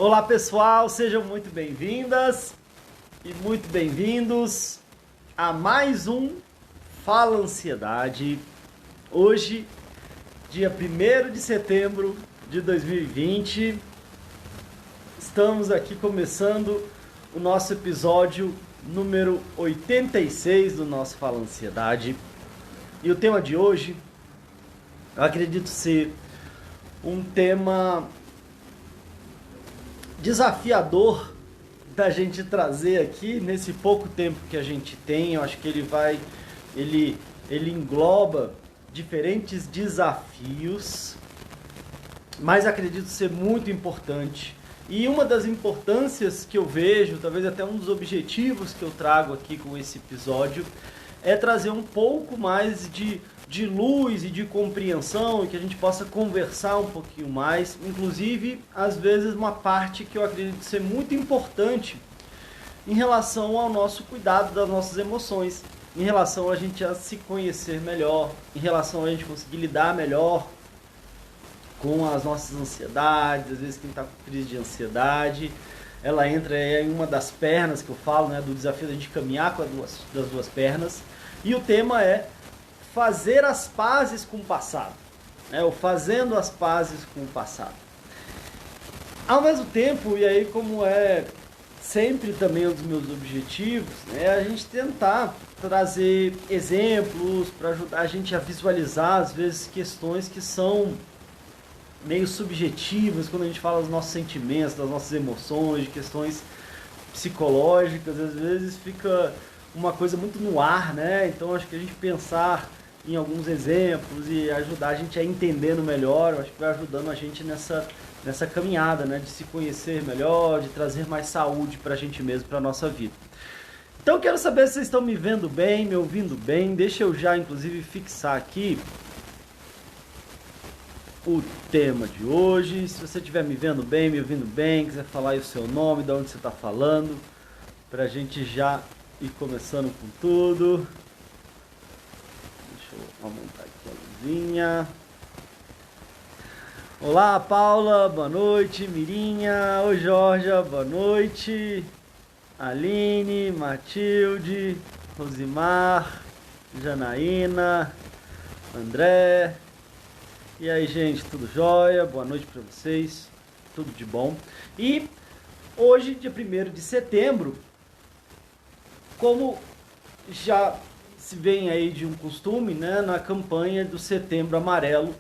Olá pessoal, sejam muito bem-vindas e muito bem-vindos a mais um Fala Ansiedade. Hoje, dia 1º de setembro de 2020, estamos aqui começando o nosso episódio número 86 do nosso Fala Ansiedade. E o tema de hoje, eu acredito ser um tema desafiador da gente trazer aqui nesse pouco tempo que a gente tem. Eu acho que ele engloba diferentes desafios, mas acredito ser muito importante. E uma das importâncias que eu vejo, talvez até um dos objetivos que eu trago aqui com esse episódio, é trazer um pouco mais de luz e de compreensão, e que a gente possa conversar um pouquinho mais, inclusive, às vezes, uma parte que eu acredito ser muito importante em relação ao nosso cuidado das nossas emoções, em relação a gente a se conhecer melhor, em relação a gente conseguir lidar melhor com as nossas ansiedades. Às vezes quem está com crise de ansiedade, ela entra em uma das pernas que eu falo, né, do desafio de a gente caminhar com das duas pernas, e o tema é fazer as pazes com o passado, né? Ou fazendo as pazes com o passado. Ao mesmo tempo, e aí como é sempre também um dos meus objetivos, é a gente tentar trazer exemplos para ajudar a gente a visualizar, às vezes, questões que são meio subjetivas, quando a gente fala dos nossos sentimentos, das nossas emoções, de questões psicológicas. Às vezes fica uma coisa muito no ar, né? Então acho que a gente pensar em alguns exemplos e ajudar a gente a entendendo melhor, eu acho que vai ajudando a gente nessa caminhada, né? De se conhecer melhor, de trazer mais saúde pra gente mesmo, pra nossa vida. Então eu quero saber se vocês estão me vendo bem, me ouvindo bem. Deixa eu já, inclusive, fixar aqui o tema de hoje. Se você estiver me vendo bem, me ouvindo bem, quiser falar aí o seu nome, de onde você está falando, pra gente já ir começando com tudo. Deixa eu aumentar aqui a luzinha. Olá, Paula, boa noite. Mirinha, oi, Jorja, boa noite. Aline, Matilde, Rosimar, Janaína, André. E aí, gente, tudo jóia? Boa noite para vocês, tudo de bom. E hoje, dia 1º de setembro, como já se vem aí de um costume, né, na campanha do Setembro Amarelo,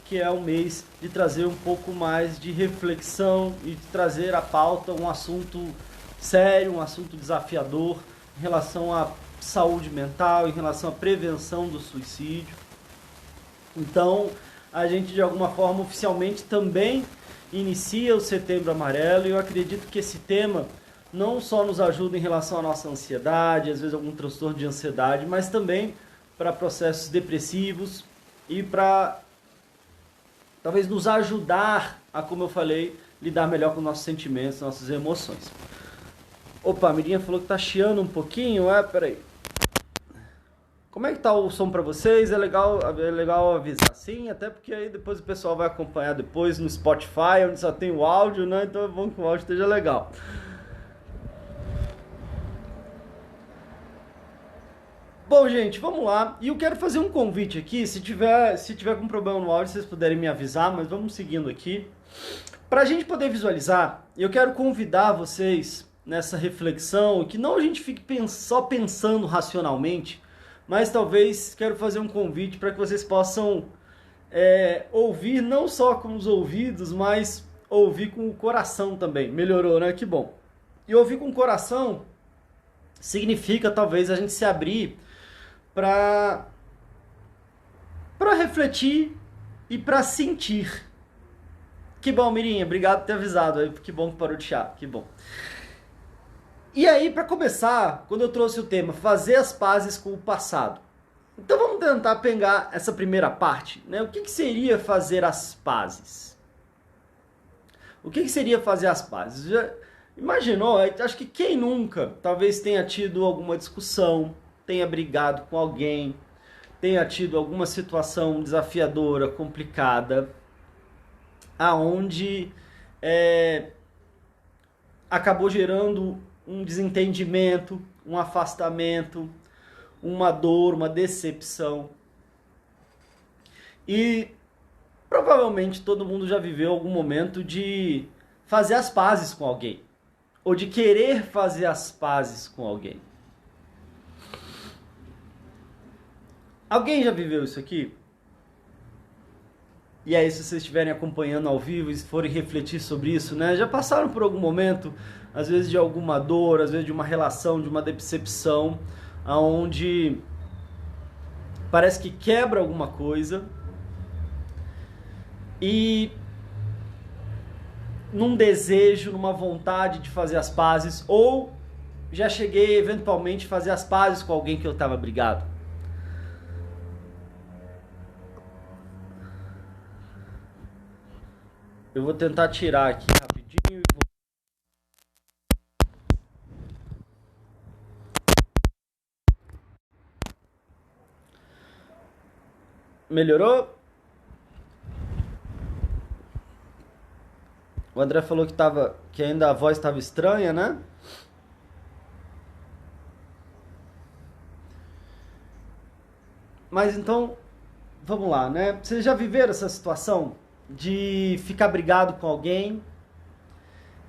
que é um mês de trazer um pouco mais de reflexão e de trazer à pauta um assunto sério, um assunto desafiador em relação à saúde mental, em relação à prevenção do suicídio. Então, a gente de alguma forma oficialmente também inicia o Setembro Amarelo, e eu acredito que esse tema não só nos ajuda em relação à nossa ansiedade, às vezes algum transtorno de ansiedade, mas também para processos depressivos e para talvez nos ajudar a, como eu falei, lidar melhor com nossos sentimentos, nossas emoções. Opa, a Mirinha falou que tá chiando um pouquinho, peraí. Como é que tá o som para vocês? É legal avisar sim, até porque aí depois o pessoal vai acompanhar depois no Spotify, onde só tem o áudio, né? Então é bom que o áudio esteja legal. Bom, gente, vamos lá. E eu quero fazer um convite aqui. Se tiver com problema no áudio, vocês puderem me avisar, mas vamos seguindo aqui. Para a gente poder visualizar, eu quero convidar vocês nessa reflexão, que não a gente fique só pensando racionalmente, mas talvez quero fazer um convite para que vocês possam ouvir não só com os ouvidos, mas ouvir com o coração também. Melhorou, né? Que bom. E ouvir com o coração significa talvez a gente se abrir para refletir e para sentir. Que bom, Mirinha, obrigado por ter avisado. Que bom que parou de chiar, que bom. E aí, para começar, quando eu trouxe o tema fazer as pazes com o passado, então vamos tentar pegar essa primeira parte, né? O que seria fazer as pazes? O que seria fazer as pazes? Já imaginou? Acho que quem nunca talvez tenha tido alguma discussão, tenha brigado com alguém, tenha tido alguma situação desafiadora, complicada, aonde acabou gerando um desentendimento, um afastamento, uma dor, uma decepção. E provavelmente todo mundo já viveu algum momento de fazer as pazes com alguém, ou de querer fazer as pazes com alguém. Alguém já viveu isso aqui? E aí, se vocês estiverem acompanhando ao vivo e forem refletir sobre isso, né? Já passaram por algum momento, às vezes de alguma dor, às vezes de uma relação, de uma decepção, onde parece que quebra alguma coisa e num desejo, numa vontade de fazer as pazes, ou já cheguei eventualmente a fazer as pazes com alguém que eu estava brigado. Eu vou tentar tirar aqui rapidinho e vou... Melhorou? O André falou que ainda a voz estava estranha, né? Mas então, vamos lá, né? Vocês já viveram essa situação de ficar brigado com alguém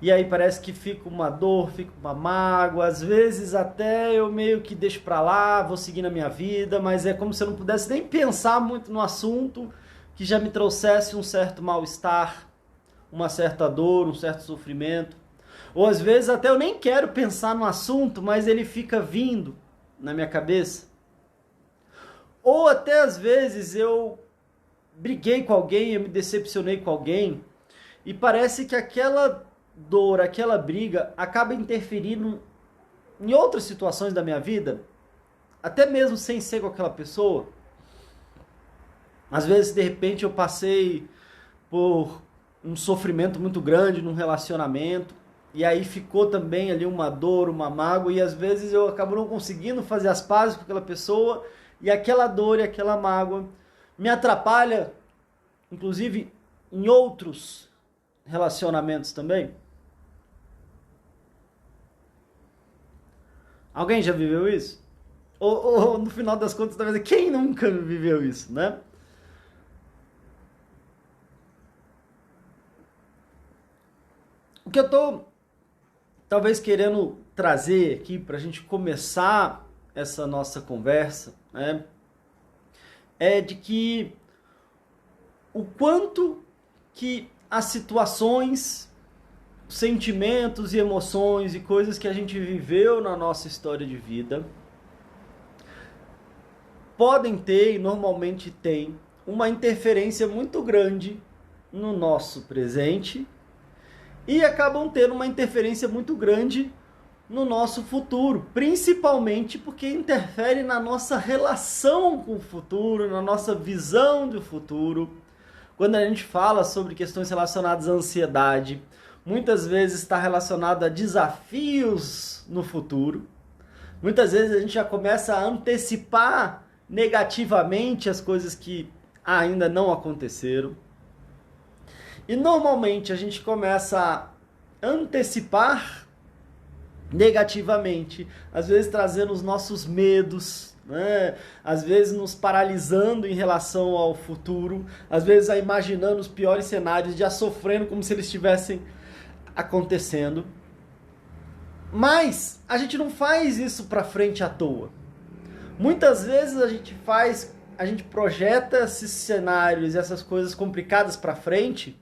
e aí parece que fica uma dor, fica uma mágoa, às vezes até eu meio que deixo pra lá, vou seguir na minha vida, mas é como se eu não pudesse nem pensar muito no assunto que já me trouxesse um certo mal-estar, uma certa dor, um certo sofrimento. Ou às vezes até eu nem quero pensar no assunto, mas ele fica vindo na minha cabeça. Ou até às vezes eu briguei com alguém, eu me decepcionei com alguém e parece que aquela dor, aquela briga acaba interferindo em outras situações da minha vida, até mesmo sem ser com aquela pessoa. Às vezes, de repente, eu passei por um sofrimento muito grande num relacionamento e aí ficou também ali uma dor, uma mágoa, e às vezes eu acabo não conseguindo fazer as pazes com aquela pessoa e aquela dor e aquela mágoa me atrapalha, inclusive em outros relacionamentos também. Alguém já viveu isso? Ou no final das contas, talvez, quem nunca viveu isso, né? O que eu tô talvez querendo trazer aqui para a gente começar essa nossa conversa, né, é de que o quanto que as situações, sentimentos e emoções e coisas que a gente viveu na nossa história de vida podem ter e normalmente têm uma interferência muito grande no nosso presente e acabam tendo uma interferência muito grande no nosso futuro, principalmente porque interfere na nossa relação com o futuro, na nossa visão do futuro. Quando a gente fala sobre questões relacionadas à ansiedade, muitas vezes está relacionado a desafios no futuro. Muitas vezes a gente já começa a antecipar negativamente as coisas que ainda não aconteceram. E normalmente a gente começa a antecipar negativamente, às vezes trazendo os nossos medos, né? Às vezes nos paralisando em relação ao futuro, às vezes imaginando os piores cenários, já sofrendo como se eles estivessem acontecendo. Mas a gente não faz isso para frente à toa. Muitas vezes a gente projeta esses cenários, essas coisas complicadas para frente,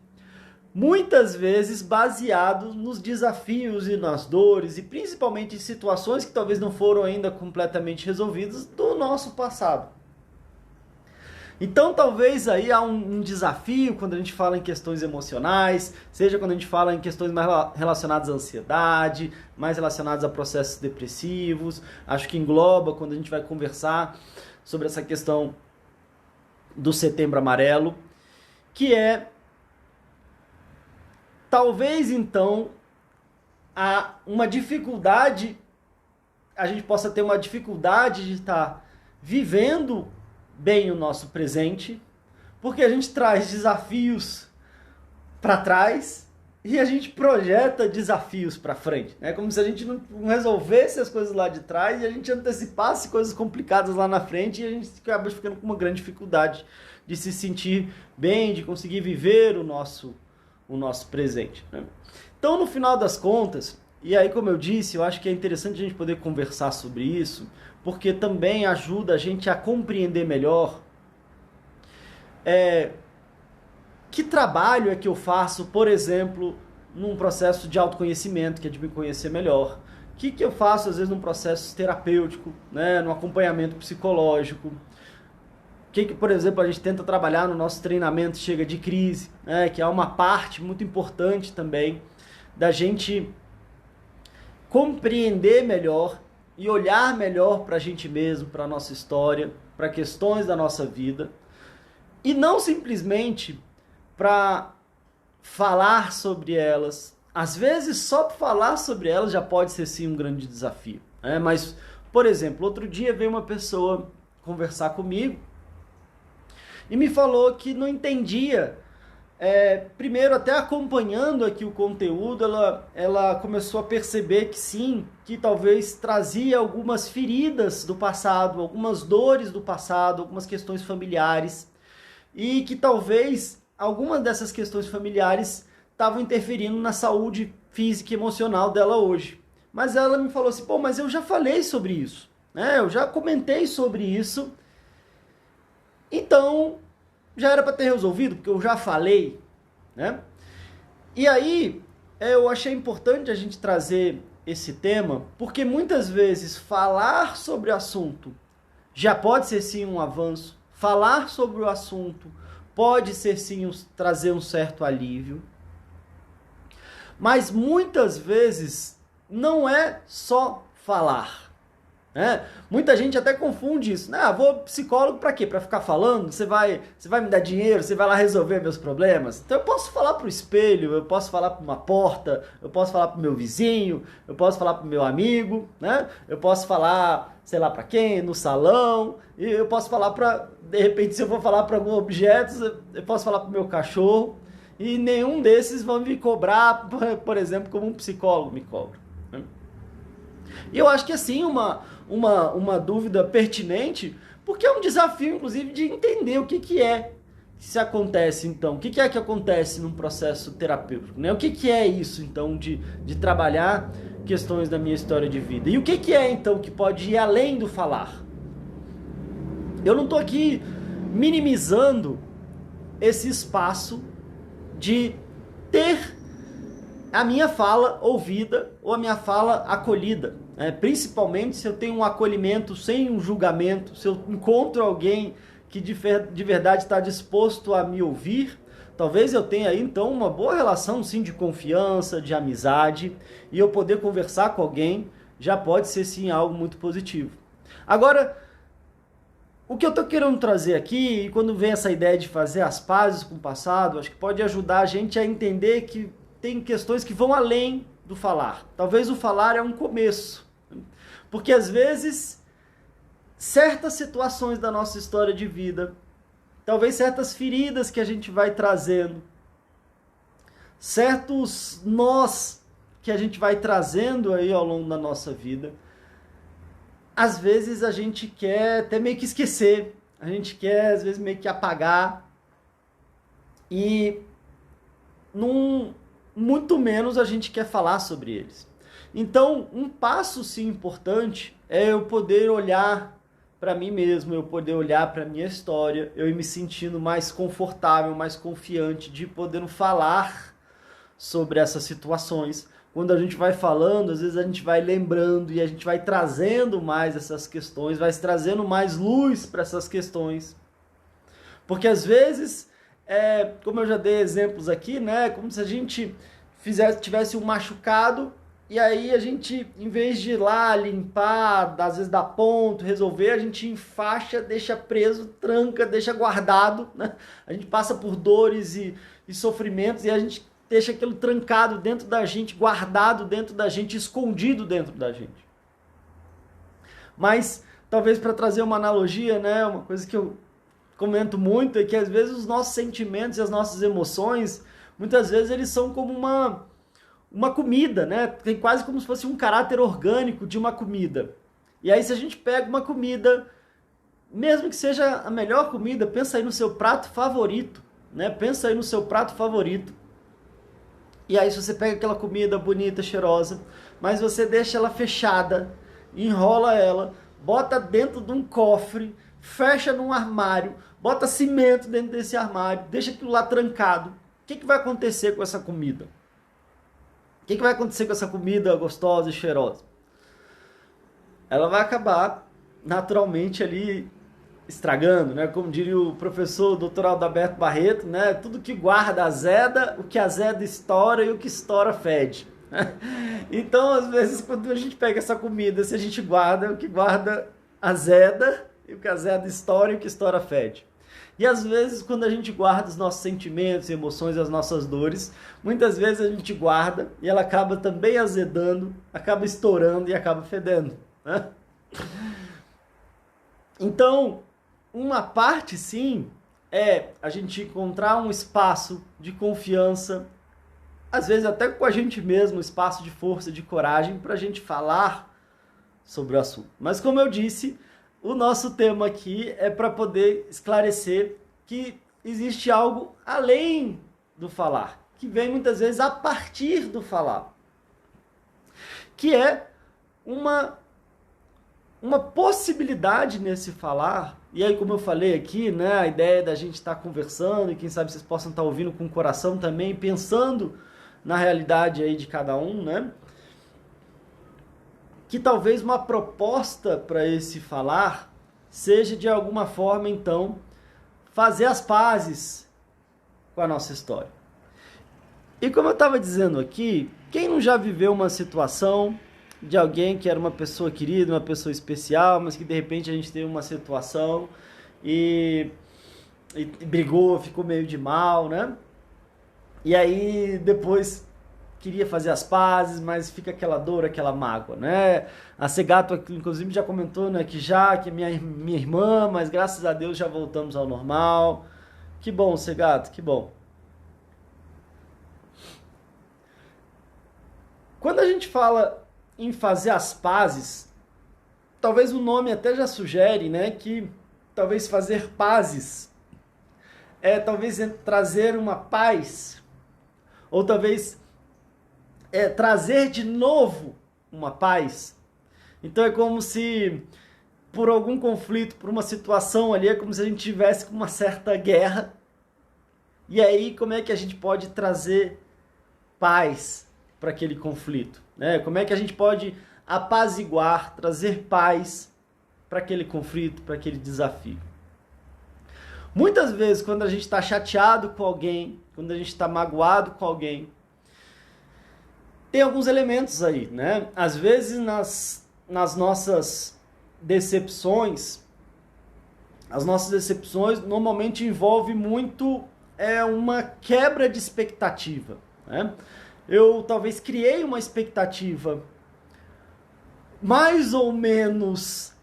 muitas vezes baseado nos desafios e nas dores, e principalmente em situações que talvez não foram ainda completamente resolvidas do nosso passado. Então talvez aí há um desafio quando a gente fala em questões emocionais, seja quando a gente fala em questões mais relacionadas à ansiedade, mais relacionadas a processos depressivos. Acho que engloba quando a gente vai conversar sobre essa questão do Setembro Amarelo, que é talvez então há uma dificuldade, a gente possa ter uma dificuldade de estar vivendo bem o nosso presente, porque a gente traz desafios para trás e a gente projeta desafios para frente. É como se a gente não resolvesse as coisas lá de trás e a gente antecipasse coisas complicadas lá na frente e a gente acaba ficando com uma grande dificuldade de se sentir bem, de conseguir viver o nosso presente, né? Então, no final das contas, e aí, como eu disse, eu acho que é interessante a gente poder conversar sobre isso, porque também ajuda a gente a compreender melhor que trabalho é que eu faço, por exemplo, num processo de autoconhecimento, que é de me conhecer melhor. O que eu faço, às vezes, num processo terapêutico, né, no acompanhamento psicológico. O que, por exemplo, a gente tenta trabalhar no nosso treinamento Chega de Crise, né, que é uma parte muito importante também da gente compreender melhor e olhar melhor para a gente mesmo, para a nossa história, para questões da nossa vida, e não simplesmente para falar sobre elas. Às vezes, só falar sobre elas já pode ser sim um grande desafio, né? Mas, por exemplo, outro dia veio uma pessoa conversar comigo e me falou que não entendia. Primeiro, até acompanhando aqui o conteúdo, ela começou a perceber que sim, que talvez trazia algumas feridas do passado, algumas dores do passado, algumas questões familiares, e que talvez algumas dessas questões familiares estavam interferindo na saúde física e emocional dela hoje. Mas ela me falou assim, pô, mas eu já falei sobre isso, né? Eu já comentei sobre isso, então já era para ter resolvido, porque eu já falei, né? E aí, eu achei importante a gente trazer esse tema, porque muitas vezes falar sobre o assunto já pode ser sim um avanço, falar sobre o assunto pode ser sim trazer um certo alívio, mas muitas vezes não é só falar. Muita gente até confunde isso, né? Vou psicólogo para quê? Para ficar falando? Você vai me dar dinheiro? Você vai lá resolver meus problemas? Então eu posso falar para o espelho, eu posso falar para uma porta, eu posso falar para o meu vizinho, eu posso falar para o meu amigo, né? Eu posso falar, sei lá para quem, no salão, e eu posso falar para, de repente, se eu for falar para algum objeto, eu posso falar para o meu cachorro, e nenhum desses vão me cobrar, por exemplo, como um psicólogo me cobra, né? E eu acho que assim, uma dúvida pertinente, porque é um desafio, inclusive, de entender o que é que se acontece, então. O que é que acontece num processo terapêutico, né? O que é isso, então, de trabalhar questões da minha história de vida? E o que é, então, que pode ir além do falar? Eu não estou aqui minimizando esse espaço de ter a minha fala ouvida ou a minha fala acolhida, né? Principalmente se eu tenho um acolhimento sem um julgamento, se eu encontro alguém que de verdade está disposto a me ouvir, talvez eu tenha aí então uma boa relação sim de confiança, de amizade, e eu poder conversar com alguém já pode ser sim algo muito positivo. Agora, o que eu estou querendo trazer aqui, e quando vem essa ideia de fazer as pazes com o passado, acho que pode ajudar a gente a entender que tem questões que vão além do falar. Talvez o falar é um começo. Porque às vezes, certas situações da nossa história de vida, talvez certas feridas que a gente vai trazendo, certos nós que a gente vai trazendo aí ao longo da nossa vida, às vezes a gente quer até meio que esquecer, a gente quer às vezes meio que apagar, e muito menos a gente quer falar sobre eles. Então, um passo sim importante é eu poder olhar para mim mesmo, eu poder olhar para a minha história, eu ir me sentindo mais confortável, mais confiante de poder falar sobre essas situações. Quando a gente vai falando, às vezes a gente vai lembrando e a gente vai trazendo mais essas questões, vai trazendo mais luz para essas questões. Porque às vezes, como eu já dei exemplos aqui, né, como se a gente tivesse um machucado, e aí a gente, em vez de ir lá limpar, às vezes dar ponto, resolver, a gente enfaixa, deixa preso, tranca, deixa guardado, né? A gente passa por dores e sofrimentos e a gente deixa aquilo trancado dentro da gente, guardado dentro da gente, escondido dentro da gente. Mas, talvez para trazer uma analogia, né, uma coisa que eu comento muito é que às vezes os nossos sentimentos e as nossas emoções, muitas vezes eles são como uma comida, né? Tem quase como se fosse um caráter orgânico de uma comida. E aí se a gente pega uma comida, mesmo que seja a melhor comida, pensa aí no seu prato favorito, né? Pensa aí no seu prato favorito. E aí se você pega aquela comida bonita, cheirosa, mas você deixa ela fechada, enrola ela, bota dentro de um cofre, fecha num armário, bota cimento dentro desse armário, deixa aquilo lá trancado. O que vai acontecer com essa comida? O que vai acontecer com essa comida gostosa e cheirosa? Ela vai acabar naturalmente ali estragando, né? Como diria o professor Dr. Adalberto Barreto, né? Tudo que guarda azeda, o que azeda estoura e o que estoura fede. Então, às vezes, quando a gente pega essa comida, se a gente guarda, o que guarda azeda, e o que azeda estoura e o que estoura fede. E às vezes, quando a gente guarda os nossos sentimentos, emoções, as nossas dores, muitas vezes a gente guarda e ela acaba também azedando, acaba estourando e acaba fedendo, né? Então, uma parte sim é a gente encontrar um espaço de confiança, às vezes até com a gente mesmo, um espaço de força, de coragem para a gente falar sobre o assunto. Mas como eu disse, o nosso tema aqui é para poder esclarecer que existe algo além do falar, que vem muitas vezes a partir do falar, que é uma possibilidade nesse falar. E aí, como eu falei aqui, né, a ideia da gente estar conversando e quem sabe vocês possam estar ouvindo com o coração também, pensando na realidade aí de cada um, né? Que talvez uma proposta para esse falar seja de alguma forma, então, fazer as pazes com a nossa história. E como eu estava dizendo aqui, quem não já viveu uma situação de alguém que era uma pessoa querida, uma pessoa especial, mas que de repente a gente teve uma situação e brigou, ficou meio de mal, né? E aí depois queria fazer as pazes, mas fica aquela dor, aquela mágoa, né? A Segato, inclusive, já comentou, né, que é minha irmã, mas graças a Deus já voltamos ao normal. Que bom, Segato, que bom. Quando a gente fala em fazer as pazes, talvez o nome até já sugere, né, que talvez fazer pazes é talvez trazer uma paz, ou talvez trazer de novo uma paz. Então é como se por algum conflito, por uma situação ali, é como se a gente tivesse uma certa guerra. E aí como é que a gente pode trazer paz para aquele conflito, né? Como é que a gente pode apaziguar, trazer paz para aquele conflito, para aquele desafio? Muitas vezes, quando a gente está chateado com alguém, quando a gente está magoado com alguém, tem alguns elementos aí, né? Às vezes, nas nossas decepções, as nossas decepções normalmente envolvem muito uma quebra de expectativa, né? Eu talvez criei uma expectativa mais ou menos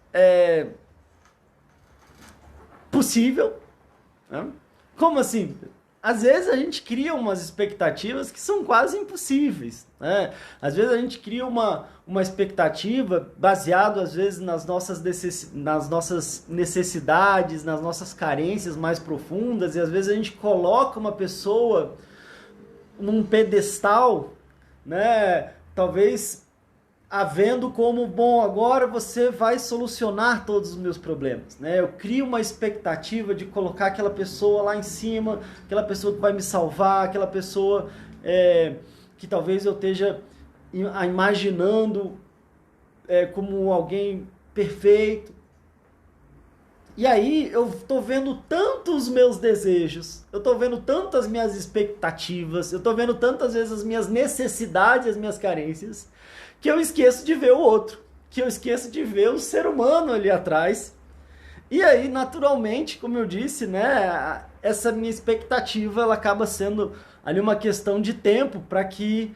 possível, né? Como assim? Às vezes a gente cria umas expectativas que são quase impossíveis, né? Às vezes a gente cria uma expectativa baseado às vezes nas nossas necessidades, nas nossas carências mais profundas, e às vezes a gente coloca uma pessoa num pedestal, né? Talvez havendo como, bom, agora você vai solucionar todos os meus problemas, né? Eu crio uma expectativa de colocar aquela pessoa lá em cima, aquela pessoa que vai me salvar, aquela pessoa que talvez eu esteja imaginando como alguém perfeito. E aí eu tô vendo tanto os meus desejos, eu tô vendo tanto as minhas expectativas, eu tô vendo tantas vezes as minhas necessidades, as minhas carências, que eu esqueço de ver o outro, que eu esqueço de ver o ser humano ali atrás. E aí, naturalmente, como eu disse, né, essa minha expectativa, ela acaba sendo ali uma questão de tempo para que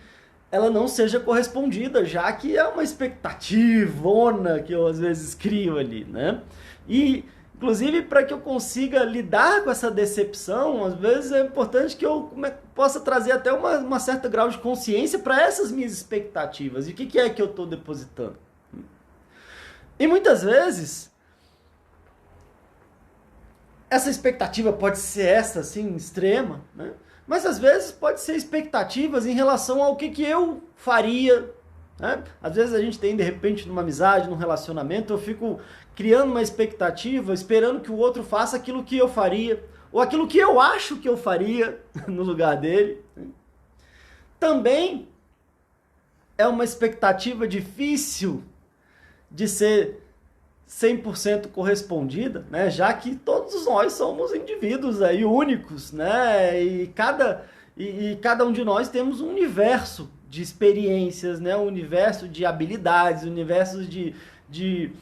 ela não seja correspondida, já que é uma expectativona que eu às vezes crio ali, né? E Inclusive, para que eu consiga lidar com essa decepção, às vezes é importante que eu possa trazer até uma certa grau de consciência para essas minhas expectativas. E o que é que eu estou depositando? E muitas vezes, essa expectativa pode ser essa, assim, extrema, né? Mas às vezes pode ser expectativas em relação ao que eu faria, né? Às vezes a gente tem, de repente, numa amizade, num relacionamento, eu fico criando uma expectativa, esperando que o outro faça aquilo que eu faria, ou aquilo que eu acho que eu faria no lugar dele. Também é uma expectativa difícil de ser 100% correspondida, né? Já que todos nós somos indivíduos aí únicos, né? E cada um de nós temos um universo de experiências, né? Um universo de habilidades, um universo de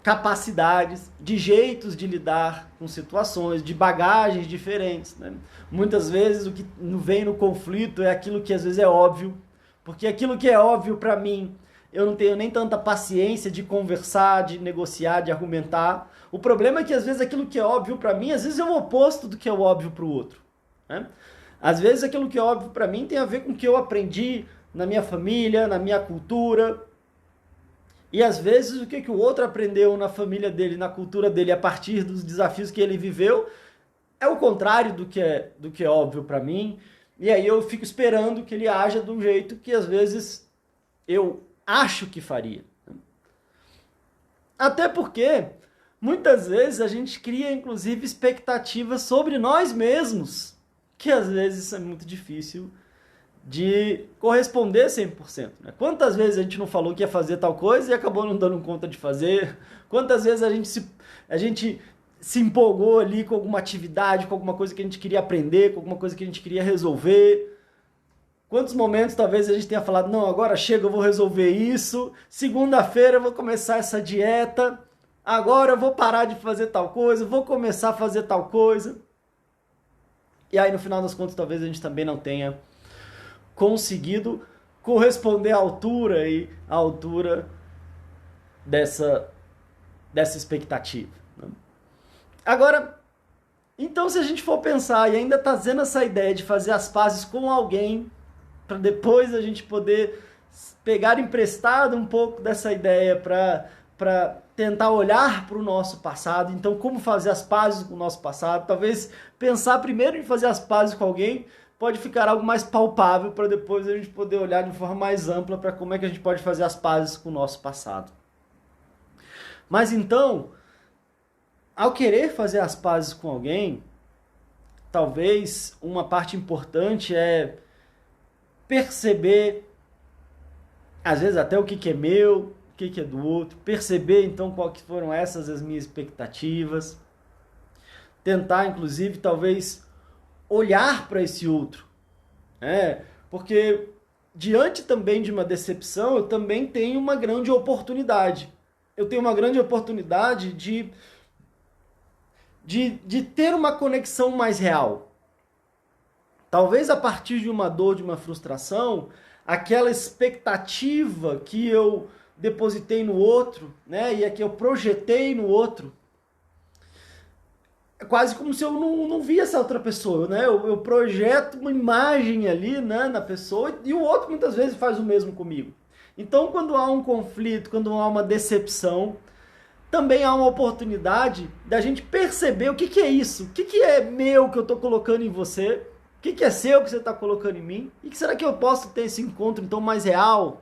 capacidades, de jeitos de lidar com situações, de bagagens diferentes, né? Muitas vezes o que vem no conflito é aquilo que às vezes é óbvio, porque aquilo que é óbvio para mim, eu não tenho nem tanta paciência de conversar, de negociar, de argumentar. O problema é que às vezes aquilo que é óbvio para mim, às vezes é o oposto do que é óbvio para o outro, né? Às vezes aquilo que é óbvio para mim tem a ver com o que eu aprendi na minha família, na minha cultura. E às vezes o que o outro aprendeu na família dele, na cultura dele, a partir dos desafios que ele viveu, é o contrário do que é óbvio para mim. E aí eu fico esperando que ele haja de um jeito que às vezes eu acho que faria. Até porque muitas vezes a gente cria inclusive expectativas sobre nós mesmos, que às vezes é muito difícil de corresponder 100%. Né? Quantas vezes a gente não falou que ia fazer tal coisa e acabou não dando conta de fazer? Quantas vezes a gente se empolgou ali com alguma atividade, com alguma coisa que a gente queria aprender, com alguma coisa que a gente queria resolver? Quantos momentos talvez a gente tenha falado, não, agora chega, eu vou resolver isso, segunda-feira eu vou começar essa dieta, agora eu vou parar de fazer tal coisa, vou começar a fazer tal coisa. E aí no final das contas talvez a gente também não tenha conseguido corresponder à altura dessa expectativa. Agora, então se a gente for pensar e ainda tá trazendo essa ideia de fazer as pazes com alguém, para depois a gente poder pegar emprestado um pouco dessa ideia para tentar olhar para o nosso passado. Então, como fazer as pazes com o nosso passado? Talvez pensar primeiro em fazer as pazes com alguém pode ficar algo mais palpável para depois a gente poder olhar de forma mais ampla para como é que a gente pode fazer as pazes com o nosso passado. Mas então, ao querer fazer as pazes com alguém, talvez uma parte importante é perceber, às vezes até o que é meu, o que é do outro, perceber então quais foram essas as minhas expectativas, tentar inclusive talvez olhar para esse outro, porque diante também de uma decepção eu também tenho uma grande oportunidade, de ter uma conexão mais real. Talvez a partir de uma dor, de uma frustração, aquela expectativa que eu depositei no outro, né, e a que eu projetei no outro, é quase como se eu não via essa outra pessoa, né? Eu projeto uma imagem ali, né, na pessoa e o outro muitas vezes faz o mesmo comigo. Então, quando há um conflito, quando há uma decepção, também há uma oportunidade da gente perceber o que é isso, o que é meu que eu estou colocando em você, o que é seu que você está colocando em mim, e que será que eu posso ter esse encontro então mais real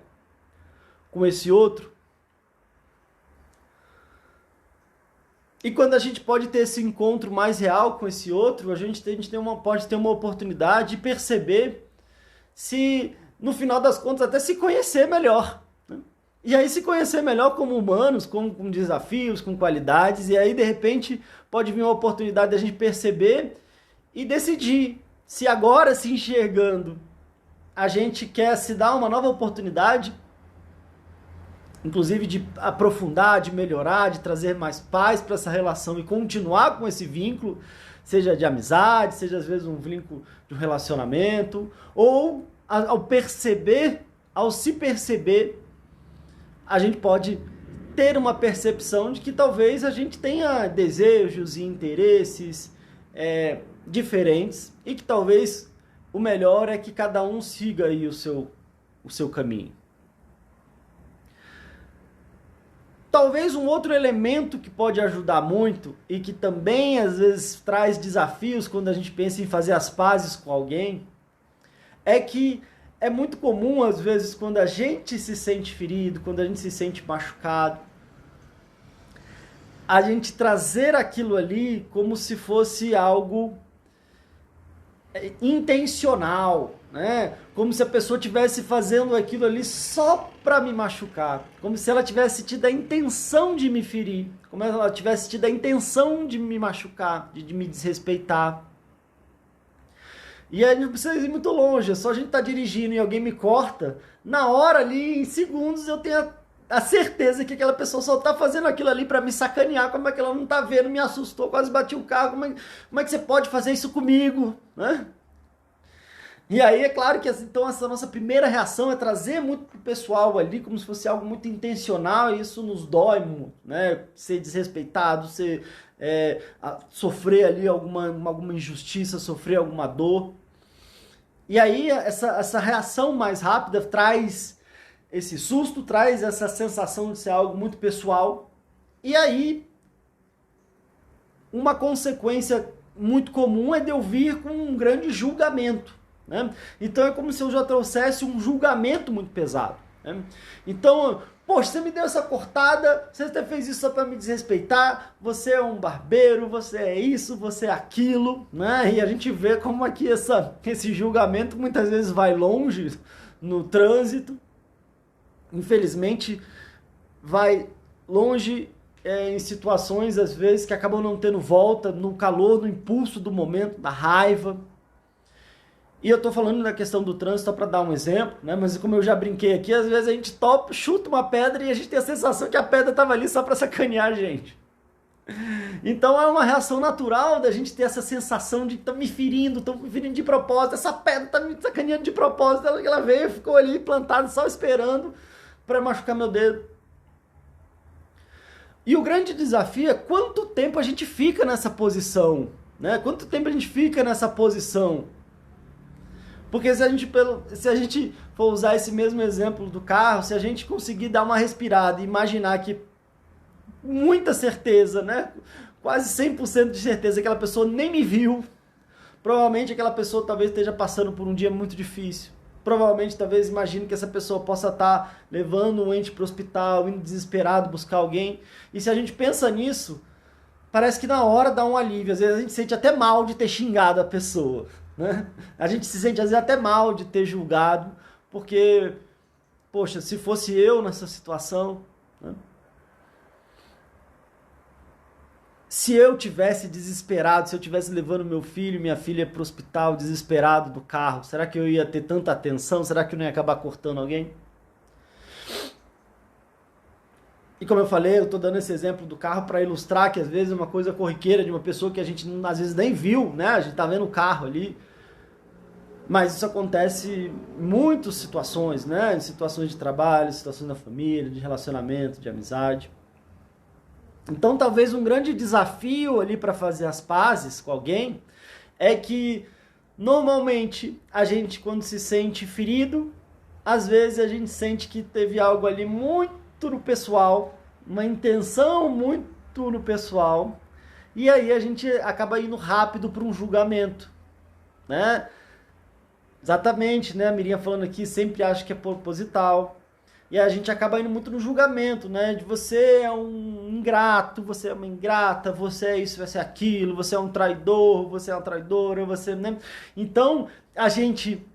com esse outro? E quando a gente pode ter esse encontro mais real com esse outro, a gente pode ter uma oportunidade de perceber se, no final das contas, até se conhecer melhor. Né? E aí se conhecer melhor como humanos, com desafios, com qualidades, e aí de repente pode vir uma oportunidade de a gente perceber e decidir se agora, se enxergando, a gente quer se dar uma nova oportunidade, inclusive de aprofundar, de melhorar, de trazer mais paz para essa relação e continuar com esse vínculo, seja de amizade, seja às vezes um vínculo de um relacionamento, ou ao se perceber, a gente pode ter uma percepção de que talvez a gente tenha desejos e interesses diferentes e que talvez o melhor é que cada um siga aí o seu caminho. Talvez um outro elemento que pode ajudar muito e que também às vezes traz desafios quando a gente pensa em fazer as pazes com alguém, é que é muito comum às vezes quando a gente se sente ferido, quando a gente se sente machucado, a gente trazer aquilo ali como se fosse algo intencional, né? Como se a pessoa estivesse fazendo aquilo ali só para me machucar, como se ela tivesse tido a intenção de me ferir, como se ela tivesse tido a intenção de me machucar, de me desrespeitar. E aí não precisa ir muito longe, é só a gente estar dirigindo e alguém me corta, na hora ali, em segundos, eu tenho a certeza que aquela pessoa só tá fazendo aquilo ali para me sacanear, como é que ela não tá vendo, me assustou, quase bati o carro, como é que você pode fazer isso comigo, né? E aí é claro que então essa nossa primeira reação é trazer muito pro pessoal ali, como se fosse algo muito intencional, e isso nos dói muito, né? Ser desrespeitado, sofrer ali alguma injustiça, sofrer alguma dor. E aí essa reação mais rápida traz esse susto, traz essa sensação de ser algo muito pessoal. E aí, uma consequência muito comum é de eu vir com um grande julgamento, né? Então é como se eu já trouxesse um julgamento muito pesado, né? Então, poxa, você me deu essa cortada, você fez isso só para me desrespeitar, você é um barbeiro, você é isso, você é aquilo, né? E a gente vê como aqui esse julgamento muitas vezes vai longe no trânsito. Infelizmente, vai longe em situações, às vezes, que acabam não tendo volta, no calor, no impulso do momento, da raiva. E eu tô falando da questão do trânsito só para dar um exemplo, né? Mas como eu já brinquei aqui, às vezes a gente chuta uma pedra e a gente tem a sensação que a pedra estava ali só para sacanear a gente. Então é uma reação natural da gente ter essa sensação de estão me ferindo de propósito, essa pedra tá me sacaneando de propósito, ela veio e ficou ali plantada só esperando para machucar meu dedo. E o grande desafio é quanto tempo a gente fica nessa posição, né? Quanto tempo a gente fica nessa posição? Porque se a gente for usar esse mesmo exemplo do carro, se a gente conseguir dar uma respirada e imaginar que muita certeza, né? Quase 100% de certeza que aquela pessoa nem me viu, provavelmente aquela pessoa talvez esteja passando por um dia muito difícil. Provavelmente, talvez, imagine que essa pessoa possa estar levando um ente para o hospital, indo desesperado buscar alguém. E se a gente pensa nisso, parece que na hora dá um alívio. Às vezes a gente sente até mal de ter xingado a pessoa, né? A gente se sente, às vezes, até mal de ter julgado, porque, poxa, se fosse eu nessa situação, né? Se eu tivesse desesperado, se eu tivesse levando meu filho e minha filha para o hospital desesperado do carro, será que eu ia ter tanta atenção? Será que eu não ia acabar cortando alguém? E como eu falei, eu estou dando esse exemplo do carro para ilustrar que às vezes é uma coisa corriqueira de uma pessoa que a gente às vezes nem viu, né? A gente está vendo o carro ali. Mas isso acontece em muitas situações, né? Em situações de trabalho, situações da família, de relacionamento, de amizade. Então, talvez um grande desafio ali para fazer as pazes com alguém é que, normalmente, a gente, quando se sente ferido, às vezes a gente sente que teve algo ali muito no pessoal, uma intenção muito no pessoal, e aí a gente acaba indo rápido para um julgamento, né? Exatamente, né? A Miriam falando aqui, sempre acha que é proposital. E a gente acaba indo muito no julgamento, né? De você é um ingrato, você é uma ingrata, você é isso, você é aquilo, você é um traidor, você é uma traidora, você... né? Então, a gente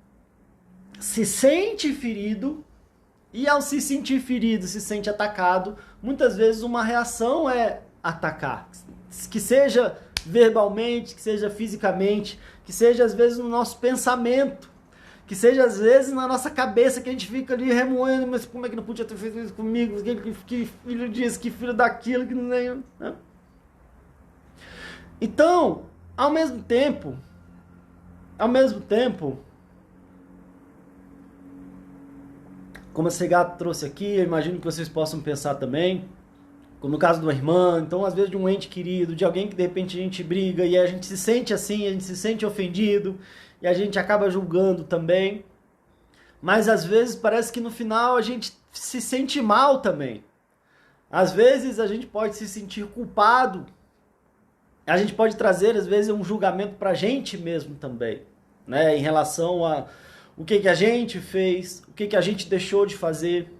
se sente ferido e ao se sentir ferido, se sente atacado, muitas vezes uma reação é atacar. Que seja verbalmente, que seja fisicamente, que seja às vezes no nosso pensamento, que seja às vezes na nossa cabeça, que a gente fica ali remoendo, mas como é que não podia ter feito isso comigo? Que filho disso, que filho daquilo, que não é, né? Então, ao mesmo tempo, como a Segato trouxe aqui, eu imagino que vocês possam pensar também, como no caso de uma irmã, então às vezes de um ente querido, de alguém que de repente a gente briga e a gente se sente assim, a gente se sente ofendido e a gente acaba julgando também. Mas às vezes parece que no final a gente se sente mal também. Às vezes a gente pode se sentir culpado. A gente pode trazer às vezes um julgamento pra gente mesmo também, né, em relação a o que a gente fez, o que a gente deixou de fazer.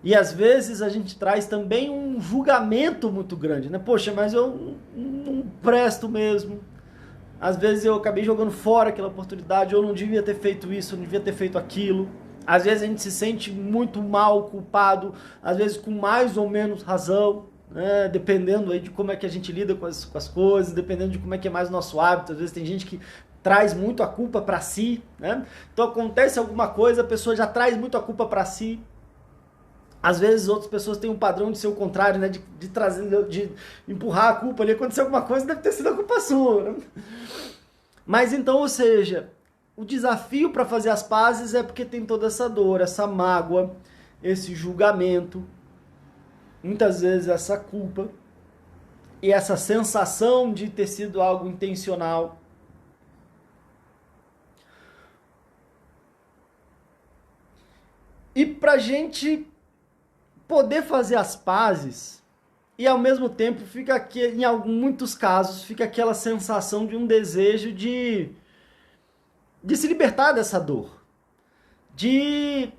E às vezes a gente traz também um julgamento muito grande, né? Poxa, mas eu não presto mesmo. Às vezes eu acabei jogando fora aquela oportunidade, eu não devia ter feito isso, eu não devia ter feito aquilo. Às vezes a gente se sente muito mal, culpado, às vezes com mais ou menos razão, né? Dependendo aí de como é que a gente lida com as coisas, dependendo de como é que é mais o nosso hábito. Às vezes tem gente que traz muito a culpa para si, né? Então acontece alguma coisa, a pessoa já traz muito a culpa para si. Às vezes outras pessoas têm um padrão de ser o contrário, né? De trazer, de empurrar a culpa ali. Aconteceu alguma coisa, deve ter sido a culpa sua, né? Mas então, ou seja, o desafio para fazer as pazes é porque tem toda essa dor, essa mágoa, esse julgamento, muitas vezes essa culpa e essa sensação de ter sido algo intencional. E pra gente poder fazer as pazes, e ao mesmo tempo fica aqui, em muitos casos, fica aquela sensação de um desejo de se libertar dessa dor, de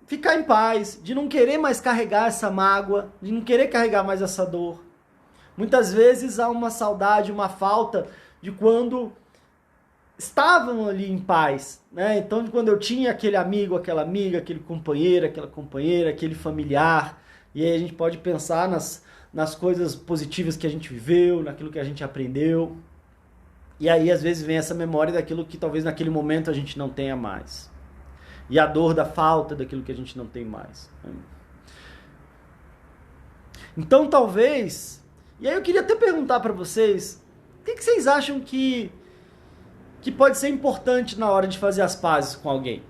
ficar em paz, de não querer mais carregar essa mágoa, de não querer carregar mais essa dor. Muitas vezes há uma saudade, uma falta de quando estavam ali em paz, né? Então, de quando eu tinha aquele amigo, aquela amiga, aquele companheiro, aquela companheira, aquele familiar, e aí a gente pode pensar nas coisas positivas que a gente viveu, naquilo que a gente aprendeu, e aí às vezes vem essa memória daquilo que talvez naquele momento a gente não tenha mais, e a dor da falta daquilo que a gente não tem mais. Então talvez, e aí eu queria até perguntar para vocês, o que vocês acham que pode ser importante na hora de fazer as pazes com alguém?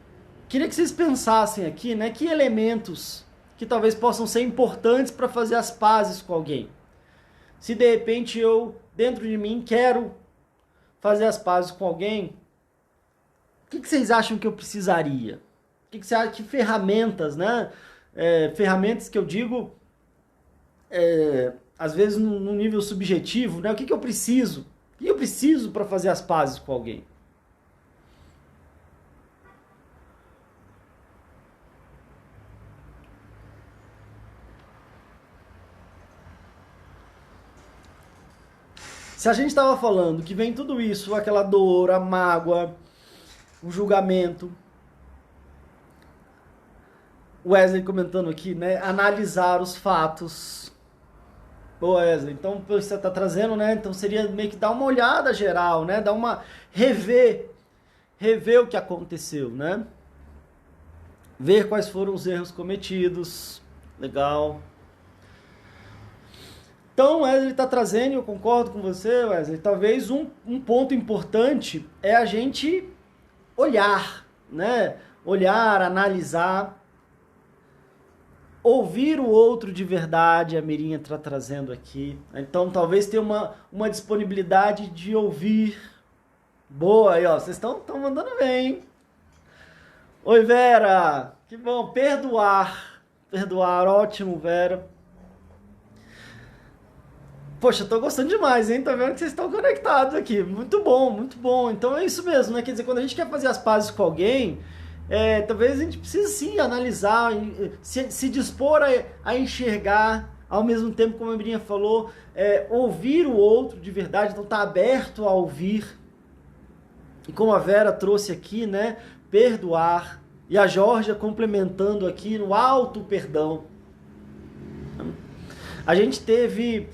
Queria que vocês pensassem aqui, né, que elementos que talvez possam ser importantes para fazer as pazes com alguém. Se de repente eu, dentro de mim, quero fazer as pazes com alguém, o que vocês acham que eu precisaria? O que você acha, que ferramentas, né? Ferramentas que eu digo, às vezes no nível subjetivo, né? O que eu preciso? O que eu preciso para fazer as pazes com alguém? Se a gente estava falando que vem tudo isso, aquela dor, a mágoa, o julgamento, Wesley comentando aqui, né? Analisar os fatos. Boa, Wesley. Então, você está trazendo, né? Então, seria meio que dar uma olhada geral, né? Dar uma... rever o que aconteceu, né? Ver quais foram os erros cometidos. Legal. Então, Wesley está trazendo, eu concordo com você, Wesley, talvez um ponto importante é a gente olhar, né? Olhar, analisar, ouvir o outro de verdade, a Mirinha está trazendo aqui. Então, talvez ter uma disponibilidade de ouvir. Boa, aí, ó, vocês estão mandando bem, hein? Oi, Vera, que bom, perdoar, ótimo, Vera. Poxa, tô gostando demais, hein? Tá vendo que vocês estão conectados aqui. Muito bom, muito bom. Então é isso mesmo, né? Quer dizer, quando a gente quer fazer as pazes com alguém, talvez a gente precise sim analisar, se dispor a enxergar, ao mesmo tempo, como a Mirinha falou, ouvir o outro de verdade, então tá aberto a ouvir. E como a Vera trouxe aqui, né? Perdoar. E a Georgia complementando aqui no alto perdão. A gente teve...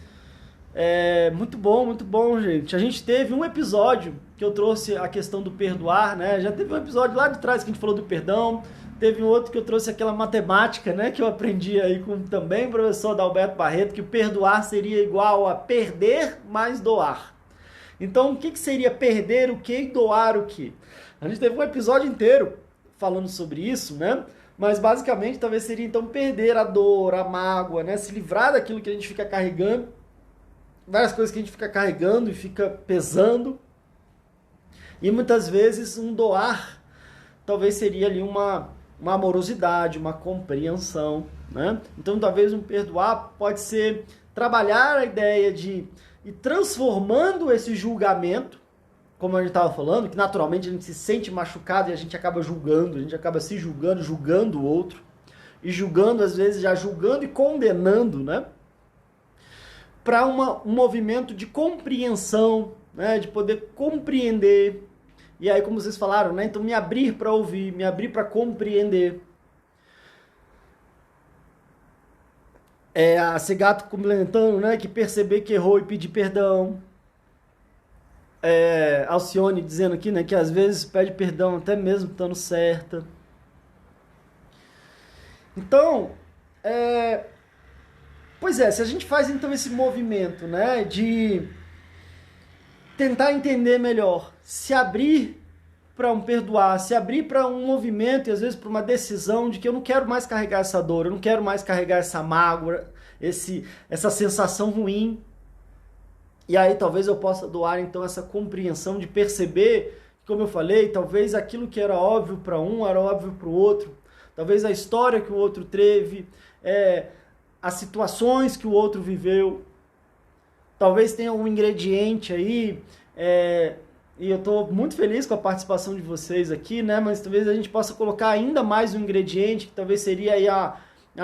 muito bom, gente. A gente teve um episódio que eu trouxe a questão do perdoar, né? Já teve um episódio lá de trás que a gente falou do perdão. Teve um outro que eu trouxe aquela matemática, né? Que eu aprendi aí com também o professor Adalberto Barreto, que o perdoar seria igual a perder mais doar. Então, o que seria perder o que e doar o que? A gente teve um episódio inteiro falando sobre isso, né? Mas basicamente talvez seria então perder a dor, a mágoa, né? Se livrar daquilo que a gente fica carregando, várias coisas que a gente fica carregando e fica pesando. E muitas vezes um doar talvez seria ali uma amorosidade, uma compreensão, né? Então talvez um perdoar pode ser trabalhar a ideia de ir transformando esse julgamento, como a gente estava falando, que naturalmente a gente se sente machucado e a gente acaba julgando, a gente acaba se julgando, julgando o outro, e julgando, às vezes, já julgando e condenando, né? Para um movimento de compreensão, né? De poder compreender. E aí, como vocês falaram, né? Então, me abrir para ouvir, me abrir para compreender. A Segato complementando, né? Que perceber que errou e pedir perdão. Alcione dizendo aqui, né, que às vezes pede perdão até mesmo estando certa. Então, pois é, se a gente faz então esse movimento, né, de tentar entender melhor, se abrir para um perdoar, se abrir para um movimento e às vezes para uma decisão de que eu não quero mais carregar essa dor, eu não quero mais carregar essa mágoa, essa sensação ruim. E aí talvez eu possa doar então essa compreensão de perceber, como eu falei, talvez aquilo que era óbvio para um era óbvio para o outro. Talvez a história que o outro teve, as situações que o outro viveu. Talvez tenha um ingrediente aí, e eu estou muito feliz com a participação de vocês aqui, né? Mas talvez a gente possa colocar ainda mais um ingrediente, que talvez seria aí a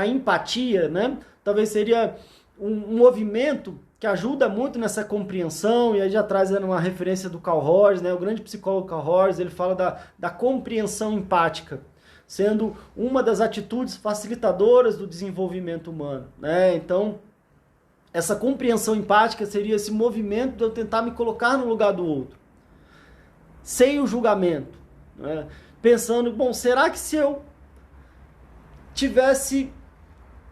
empatia, né? Talvez seria um movimento que ajuda muito nessa compreensão, e aí já trazendo uma referência do Carl Rogers, né? O grande psicólogo Carl Rogers, ele fala da compreensão empática, sendo uma das atitudes facilitadoras do desenvolvimento humano, né? Então, essa compreensão empática seria esse movimento de eu tentar me colocar no lugar do outro, sem o julgamento, né? Pensando, bom, será que se eu tivesse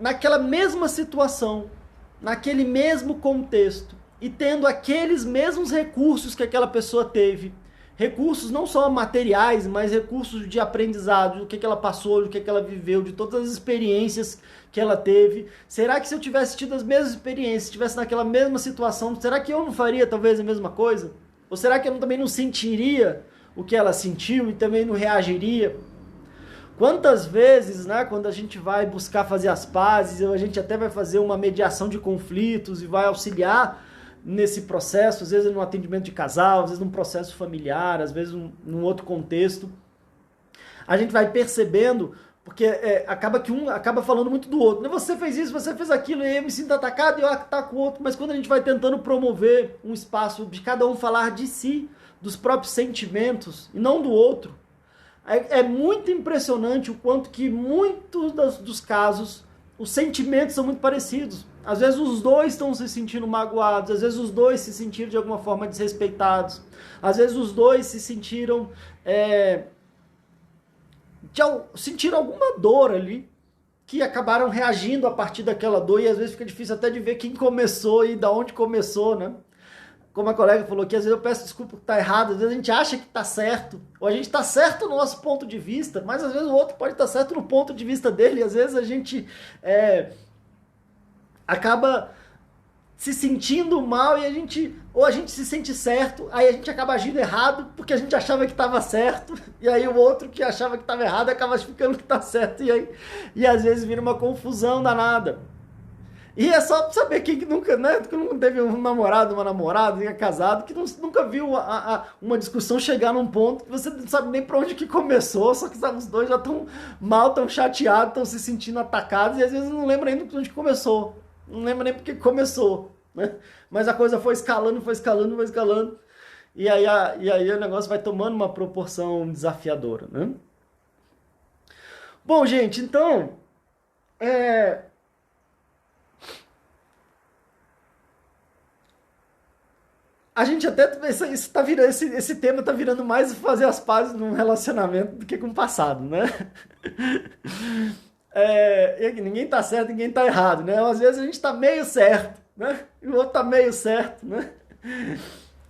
naquela mesma situação, naquele mesmo contexto, e tendo aqueles mesmos recursos que aquela pessoa teve, recursos não só materiais, mas recursos de aprendizado, do que ela passou, do que ela viveu, de todas as experiências que ela teve, será que se eu tivesse tido as mesmas experiências, estivesse naquela mesma situação, será que eu não faria talvez a mesma coisa? Ou será que eu também não sentiria o que ela sentiu e também não reagiria? Quantas vezes, né, quando a gente vai buscar fazer as pazes, a gente até vai fazer uma mediação de conflitos e vai auxiliar nesse processo, às vezes num atendimento de casal, às vezes num processo familiar, às vezes num outro contexto, a gente vai percebendo, porque acaba que um acaba falando muito do outro, né? Você fez isso, você fez aquilo, e eu me sinto atacado e eu ataco o outro, mas quando a gente vai tentando promover um espaço de cada um falar de si, dos próprios sentimentos, e não do outro, é muito impressionante o quanto que muitos dos casos os sentimentos são muito parecidos. Às vezes os dois estão se sentindo magoados, às vezes os dois se sentiram de alguma forma desrespeitados, às vezes os dois se sentiram sentiram alguma dor ali, que acabaram reagindo a partir daquela dor, e às vezes fica difícil até de ver quem começou e da onde começou, né? Como a colega falou aqui, às vezes eu peço desculpa porque está errado, às vezes a gente acha que está certo, ou a gente está certo no nosso ponto de vista, mas às vezes o outro pode estar certo no ponto de vista dele, e às vezes a gente acaba se sentindo mal e ou a gente se sente certo, aí a gente acaba agindo errado porque a gente achava que estava certo, e aí o outro que achava que estava errado acaba ficando que está certo, e às vezes vira uma confusão danada. E é só saber quem que nunca, né, que não teve um namorado, uma namorada, que é casado, que nunca viu uma discussão chegar num ponto que você não sabe nem pra onde que começou, só que sabe, os dois já estão mal, estão chateados, estão se sentindo atacados, e às vezes não lembra nem de onde começou, não lembra nem porque começou, né? Mas a coisa foi escalando, e aí o negócio vai tomando uma proporção desafiadora, né? Bom, gente, então, a gente até. Isso tá virando, esse tema tá virando mais fazer as pazes num relacionamento do que com o passado, né? Ninguém tá certo, ninguém tá errado, né? Às vezes a gente tá meio certo, né? E o outro tá meio certo, né?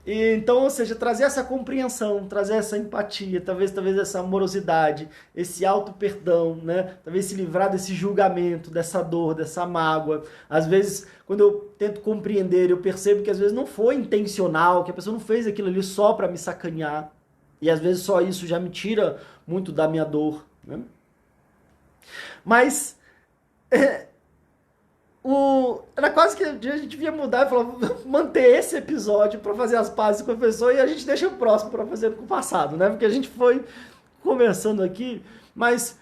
E, então, ou seja, trazer essa compreensão, trazer essa empatia, talvez essa amorosidade, esse auto-perdão, né? Talvez se livrar desse julgamento, dessa dor, dessa mágoa. Às vezes, quando eu tento compreender, eu percebo que às vezes não foi intencional, que a pessoa não fez aquilo ali só para me sacanear. E às vezes só isso já me tira muito da minha dor, né? Mas era quase que a gente devia mudar e falar, manter esse episódio para fazer as pazes com a pessoa e a gente deixa o próximo para fazer com o passado, né? Porque a gente foi conversando aqui, mas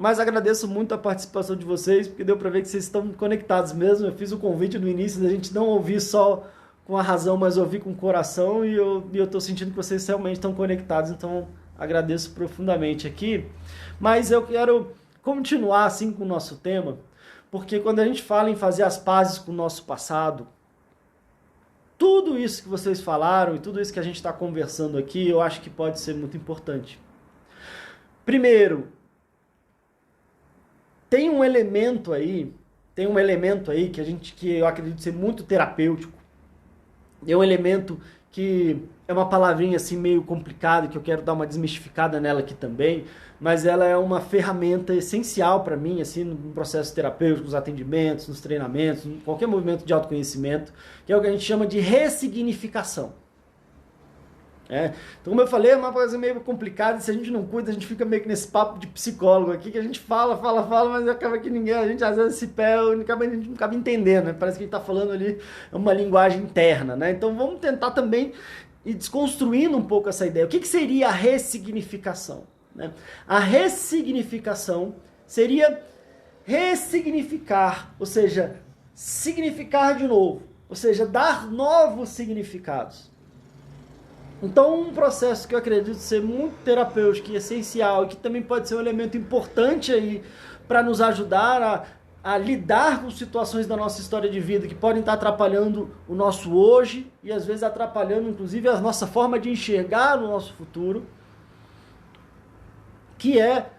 agradeço muito a participação de vocês, porque deu para ver que vocês estão conectados mesmo. Eu fiz o convite no início da gente não ouvir só com a razão, mas ouvir com o coração, e eu tô sentindo que vocês realmente estão conectados, então agradeço profundamente aqui. Mas eu quero continuar assim com o nosso tema, porque quando a gente fala em fazer as pazes com o nosso passado, tudo isso que vocês falaram e tudo isso que a gente está conversando aqui, eu acho que pode ser muito importante. Primeiro, tem um elemento aí que eu acredito ser muito terapêutico. É um elemento que é uma palavrinha assim meio complicada, que eu quero dar uma desmistificada nela aqui também, mas ela é uma ferramenta essencial para mim, assim, no processo terapêutico, nos atendimentos, nos treinamentos, em qualquer movimento de autoconhecimento, que é o que a gente chama de ressignificação. Então, como eu falei, é uma coisa meio complicada, e se a gente não cuida, a gente fica meio que nesse papo de psicólogo aqui, que a gente fala, mas acaba que ninguém, a gente às vezes se pé, a gente não acaba entendendo, né? Parece que a gente está falando ali uma linguagem interna, né? Então vamos tentar também ir desconstruindo um pouco essa ideia. O que seria a ressignificação? Né? A ressignificação seria ressignificar, ou seja, significar de novo, ou seja, dar novos significados. Então, um processo que eu acredito ser muito terapêutico e essencial, e que também pode ser um elemento importante aí para nos ajudar a lidar com situações da nossa história de vida que podem estar atrapalhando o nosso hoje e às vezes atrapalhando inclusive a nossa forma de enxergar o nosso futuro, que é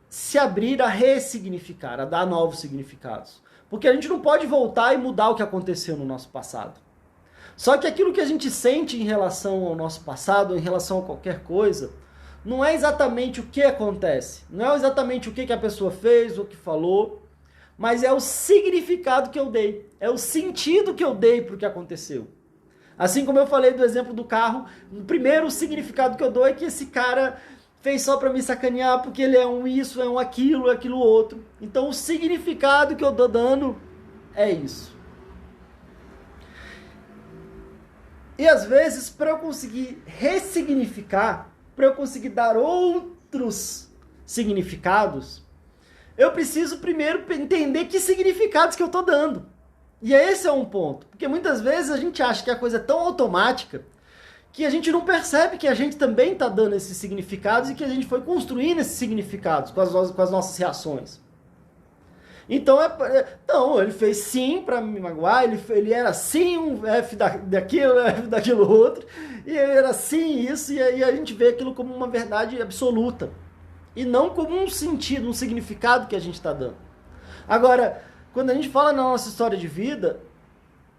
se abrir a ressignificar, a dar novos significados. Porque a gente não pode voltar e mudar o que aconteceu no nosso passado. Só que aquilo que a gente sente em relação ao nosso passado, em relação a qualquer coisa, não é exatamente o que acontece. Não é exatamente o que a pessoa fez ou o que falou, mas é o significado que eu dei. É o sentido que eu dei para o que aconteceu. Assim como eu falei do exemplo do carro, o primeiro significado que eu dou é que esse cara fez só para me sacanear, porque ele é um isso, é um aquilo, aquilo outro. Então o significado que eu dou dando é isso. E às vezes, para eu conseguir ressignificar, para eu conseguir dar outros significados, eu preciso primeiro entender que significados que eu estou dando. E esse é um ponto. Porque muitas vezes a gente acha que a coisa é tão automática que a gente não percebe que a gente também está dando esses significados e que a gente foi construindo esses significados com as nossas reações. Então, não, ele fez sim para me magoar, ele era sim um F daquilo, F daquilo outro, e ele era sim isso, e aí a gente vê aquilo como uma verdade absoluta, e não como um sentido, um significado que a gente está dando. Agora, quando a gente fala na nossa história de vida,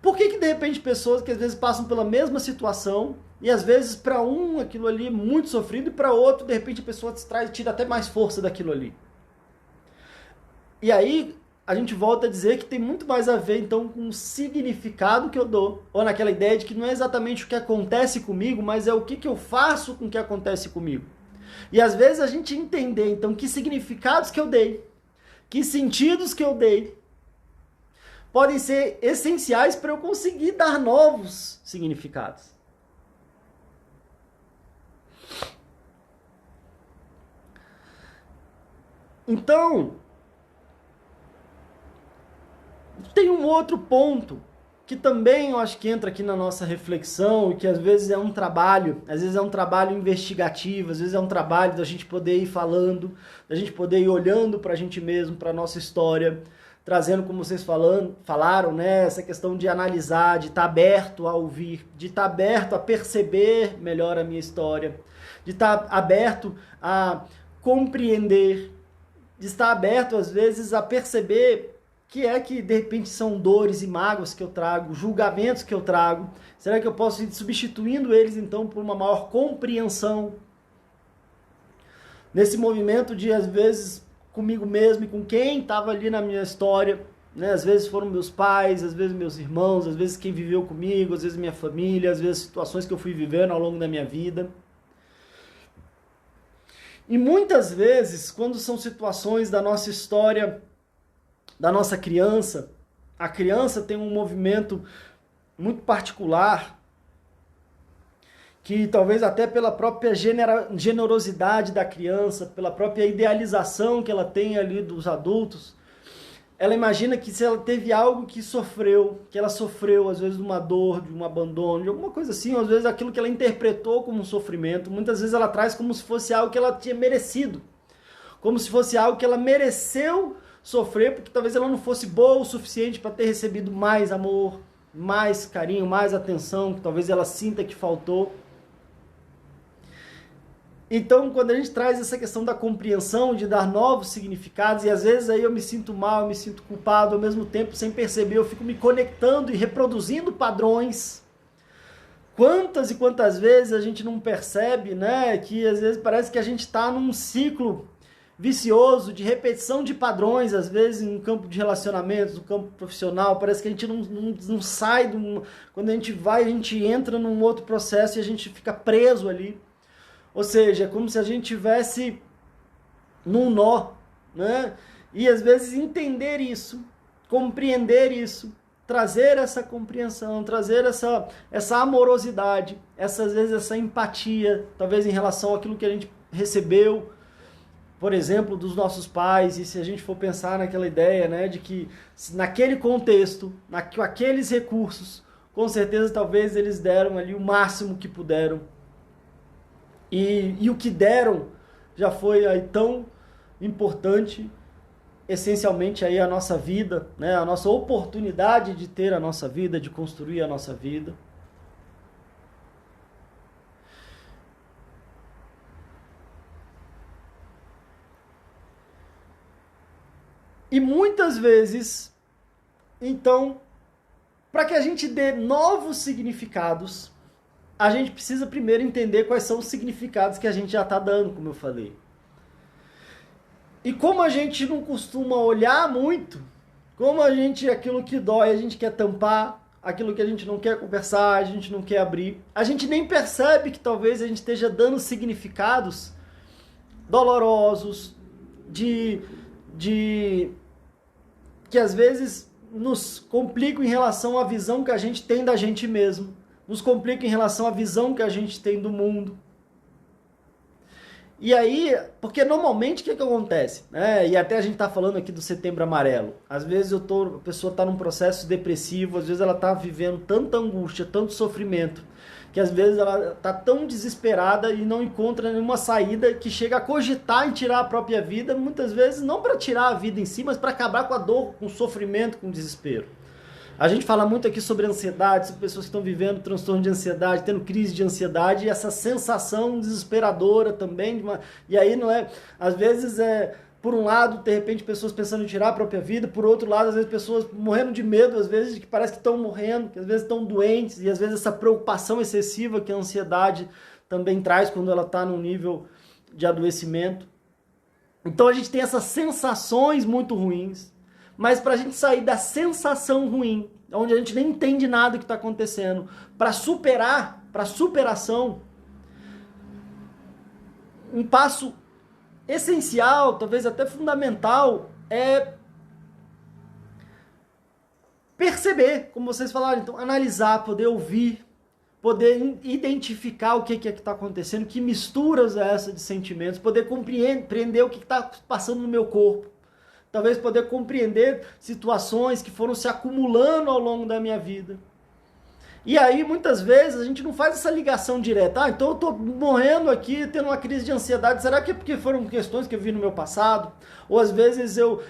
por que de repente pessoas que às vezes passam pela mesma situação, e às vezes para um aquilo ali é muito sofrido, e para outro, de repente a pessoa tira até mais força daquilo ali? E aí, a gente volta a dizer que tem muito mais a ver, então, com o significado que eu dou. Ou naquela ideia de que não é exatamente o que acontece comigo, mas é o que eu faço com o que acontece comigo. E às vezes a gente entender, então, que significados que eu dei, que sentidos que eu dei, podem ser essenciais para eu conseguir dar novos significados. Então, tem um outro ponto que também eu acho que entra aqui na nossa reflexão e que às vezes é um trabalho investigativo, às vezes é um trabalho da gente poder ir falando, da gente poder ir olhando para a gente mesmo, para a nossa história, trazendo, como vocês falaram, né, essa questão de analisar, de estar aberto a ouvir, de estar aberto a perceber melhor a minha história, de estar aberto a compreender, de estar aberto às vezes a perceber que é que de repente são dores e mágoas que eu trago, julgamentos que eu trago? Será que eu posso ir substituindo eles então por uma maior compreensão? Nesse movimento de, às vezes, comigo mesmo e com quem estava ali na minha história, né? Às vezes foram meus pais, às vezes meus irmãos, às vezes quem viveu comigo, às vezes minha família, às vezes situações que eu fui vivendo ao longo da minha vida. E muitas vezes, quando são situações da nossa história, da nossa criança, a criança tem um movimento muito particular, que talvez até pela própria generosidade da criança, pela própria idealização que ela tem ali dos adultos, ela imagina que se ela teve algo que ela sofreu, às vezes, de uma dor, de um abandono, de alguma coisa assim, ou às vezes aquilo que ela interpretou como um sofrimento, muitas vezes ela traz como se fosse algo que ela tinha merecido, como se fosse algo que ela mereceu sofrer, porque talvez ela não fosse boa o suficiente para ter recebido mais amor, mais carinho, mais atenção, que talvez ela sinta que faltou. Então, quando a gente traz essa questão da compreensão, de dar novos significados, e às vezes aí eu me sinto mal, eu me sinto culpado, ao mesmo tempo, sem perceber, eu fico me conectando e reproduzindo padrões. Quantas e quantas vezes a gente não percebe, né, que às vezes parece que a gente está num ciclo vicioso de repetição de padrões, às vezes no campo de relacionamentos, no campo profissional, parece que a gente não sai, quando a gente vai, a gente entra num outro processo e a gente fica preso ali. Ou seja, é como se a gente tivesse num nó, né? E às vezes entender isso, compreender isso, trazer essa compreensão, trazer essa amorosidade, às vezes essa empatia, talvez em relação àquilo que a gente recebeu, por exemplo, dos nossos pais, e se a gente for pensar naquela ideia, né, de que naquele contexto, com aqueles recursos, com certeza talvez eles deram ali o máximo que puderam. E o que deram já foi aí tão importante, essencialmente aí a nossa vida, né? A nossa oportunidade de ter a nossa vida, de construir a nossa vida. E muitas vezes, então, para que a gente dê novos significados, a gente precisa primeiro entender quais são os significados que a gente já está dando, como eu falei. E como a gente não costuma olhar muito, como aquilo que dói, a gente quer tampar, aquilo que a gente não quer conversar, a gente não quer abrir, a gente nem percebe que talvez a gente esteja dando significados dolorosos, que às vezes nos complicam em relação à visão que a gente tem da gente mesmo. Nos complica em relação à visão que a gente tem do mundo. E aí, porque normalmente o que acontece? E até a gente está falando aqui do Setembro Amarelo. Às vezes a pessoa está num processo depressivo, às vezes ela está vivendo tanta angústia, tanto sofrimento, que às vezes ela está tão desesperada e não encontra nenhuma saída, que chega a cogitar em tirar a própria vida, muitas vezes não para tirar a vida em si, mas para acabar com a dor, com o sofrimento, com o desespero. A gente fala muito aqui sobre ansiedade, sobre pessoas que estão vivendo transtorno de ansiedade, tendo crise de ansiedade, e essa sensação desesperadora também. E aí não é... Às vezes por um lado, de repente, pessoas pensando em tirar a própria vida, por outro lado, às vezes pessoas morrendo de medo, às vezes de que parece que estão morrendo, que às vezes estão doentes, e às vezes essa preocupação excessiva que a ansiedade também traz quando ela está num nível de adoecimento. Então a gente tem essas sensações muito ruins. Mas para a gente sair da sensação ruim, onde a gente nem entende nada do que está acontecendo, para superação, um passo essencial, talvez até fundamental, é perceber, como vocês falaram, então analisar, poder ouvir, poder identificar o que é que está acontecendo, que misturas é essa de sentimentos, poder compreender o que está passando no meu corpo. Talvez poder compreender situações que foram se acumulando ao longo da minha vida. E aí, muitas vezes, a gente não faz essa ligação direta. Então eu estou morrendo aqui, tendo uma crise de ansiedade. Será que é porque foram questões que eu vi no meu passado? Ou às vezes eu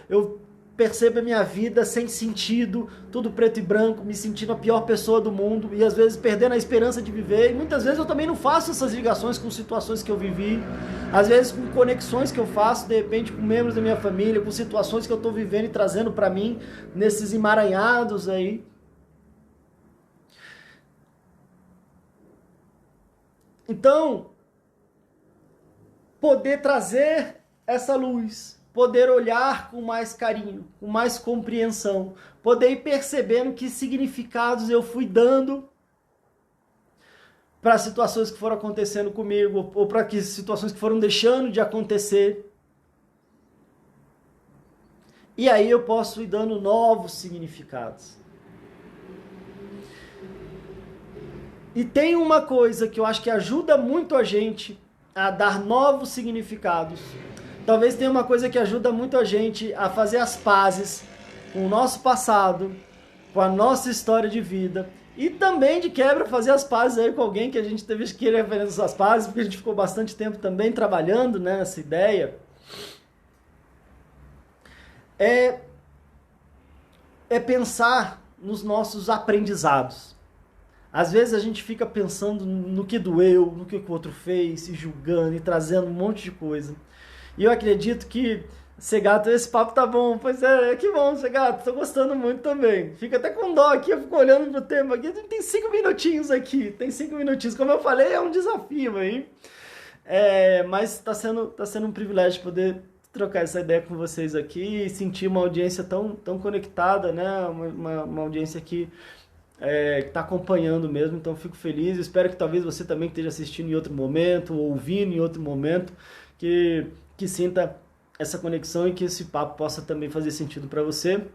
percebo a minha vida sem sentido, tudo preto e branco, me sentindo a pior pessoa do mundo e às vezes perdendo a esperança de viver. E muitas vezes eu também não faço essas ligações com situações que eu vivi, às vezes com conexões que eu faço, de repente com membros da minha família, com situações que eu estou vivendo e trazendo para mim nesses emaranhados aí. Então, poder trazer essa luz, poder olhar com mais carinho, com mais compreensão, poder ir percebendo que significados eu fui dando para as situações que foram acontecendo comigo, ou para que situações que foram deixando de acontecer. E aí eu posso ir dando novos significados. E tem uma coisa que eu acho que ajuda muito a gente a dar novos significados. Talvez tenha uma coisa que ajuda muito a gente a fazer as pazes com o nosso passado, com a nossa história de vida, e também de quebra fazer as pazes aí com alguém que a gente teve que querer fazer essas pazes, porque a gente ficou bastante tempo também trabalhando, né, nessa ideia. É pensar nos nossos aprendizados. Às vezes a gente fica pensando no que doeu, no que o outro fez, e julgando e trazendo um monte de coisa. E eu acredito que, Segato, esse papo tá bom. Pois é, que bom, Segato, tô gostando muito também. Fica até com dó aqui, eu fico olhando pro tema aqui. Tem 5 minutinhos aqui, tem 5 minutinhos. Como eu falei, é um desafio aí. Mas tá sendo um privilégio poder trocar essa ideia com vocês aqui e sentir uma audiência tão conectada, né? Uma audiência que está acompanhando mesmo, então fico feliz. Espero que talvez você também esteja assistindo em outro momento, ouvindo em outro momento, que sinta essa conexão e que esse papo possa também fazer sentido para você,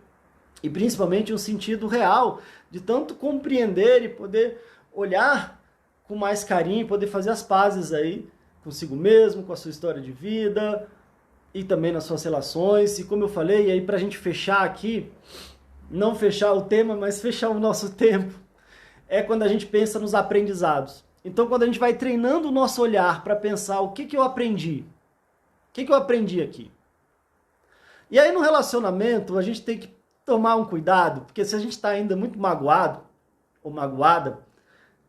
e principalmente um sentido real, de tanto compreender e poder olhar com mais carinho, poder fazer as pazes aí consigo mesmo, com a sua história de vida e também nas suas relações. E como eu falei, aí para a gente fechar aqui, não fechar o tema, mas fechar o nosso tempo, é quando a gente pensa nos aprendizados. Então, quando a gente vai treinando o nosso olhar para pensar o que eu aprendi, o que eu aprendi aqui. E aí no relacionamento a gente tem que tomar um cuidado, porque se a gente está ainda muito magoado ou magoada,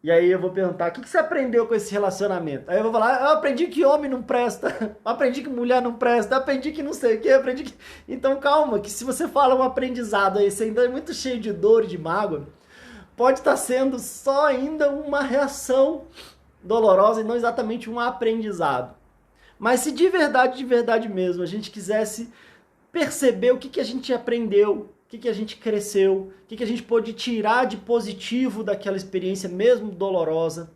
e aí eu vou perguntar, o que você aprendeu com esse relacionamento? Aí eu vou falar, eu aprendi que homem não presta, eu aprendi que mulher não presta, eu aprendi que não sei o que, eu aprendi que... Então calma, que se você fala um aprendizado aí, você ainda é muito cheio de dor e de mágoa, pode estar sendo só ainda uma reação dolorosa e não exatamente um aprendizado. Mas se de verdade mesmo, a gente quisesse perceber o que a gente aprendeu, o que a gente cresceu, o que a gente pôde tirar de positivo daquela experiência mesmo dolorosa,